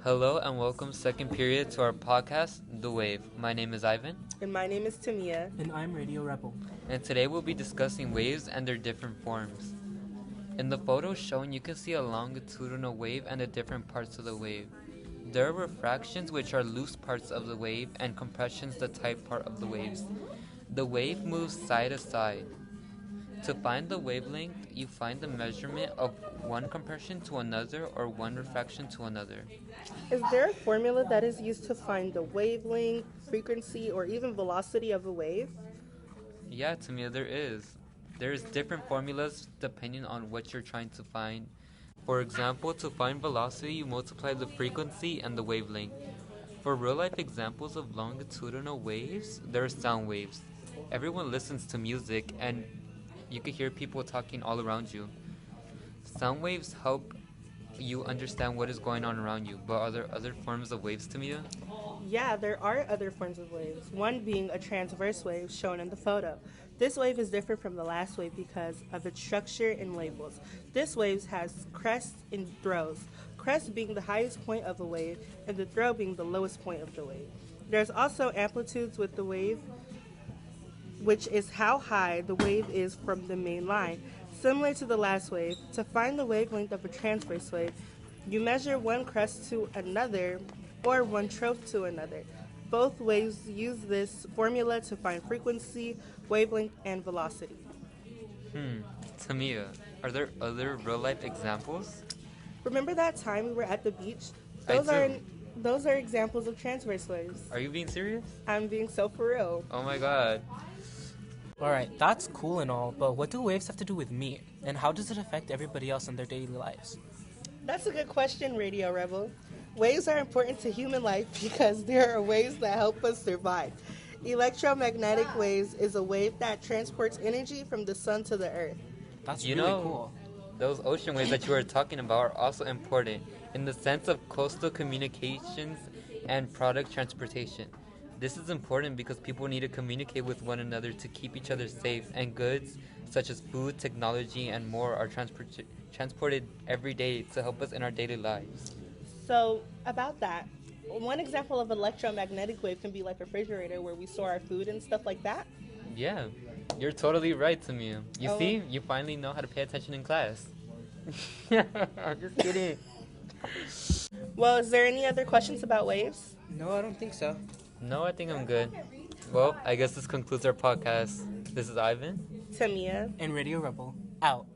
Hello and welcome second period to our podcast, The Wave. My name is Ivan. And my name is Tamia. And I'm Radio Rebel. And today we'll be discussing waves and their different forms. In the photo shown, you can see a longitudinal wave and the different parts of the wave. There are refractions, which are loose parts of the wave, and compressions, the tight part of the waves. The wave moves side to side. To find the wavelength, you find the measurement of one compression to another or one refraction to another. Is there a formula that is used to find the wavelength, frequency, or even velocity of a wave? Yeah, Tamia, there is. There's different formulas depending on what you're trying to find. For example, to find velocity, you multiply the frequency and the wavelength. For real-life examples of longitudinal waves, there are sound waves. Everyone listens to music, and you can hear people talking all around you. Sound waves help you understand what is going on around you, but are there other forms of waves, Tamia? Yeah, there are other forms of waves, one being a transverse wave shown in the photo. This wave is different from the last wave because of its structure and labels. This wave has crests and throws, crest being the highest point of a wave and the throw being the lowest point of the wave. There's also amplitudes with the wave, which is how high the wave is from the main line. Similar to the last wave, to find the wavelength of a transverse wave, you measure one crest to another or one trough to another. Both waves use this formula to find frequency, wavelength, and velocity. Tamia, are there other real-life examples? Remember that time we were at the beach? I Those are examples of transverse waves. Are you being serious? I'm being so for real. Oh my god. Alright, that's cool and all, but what do waves have to do with me? And how does it affect everybody else in their daily lives? That's a good question, Radio Rebel. Waves are important to human life because there are waves that help us survive. Electromagnetic waves is a wave that transports energy from the sun to the earth. That's You really know, cool. Those ocean waves that you were talking about are also important in the sense of coastal communications and product transportation. This is important because people need to communicate with one another to keep each other safe, and goods such as food, technology, and more are transported every day to help us in our daily lives. So, about that, one example of electromagnetic wave can be like a refrigerator where we store our food and stuff like that. Yeah, you're totally right, Tamia. You Oh. see, you finally know how to pay attention in class. I'm just kidding. Well, is there any other questions about waves? No, I don't think so. No, I think I'm good. Well, I guess this concludes our podcast. This is Ivan. Tamia. And Radio Rebel, out.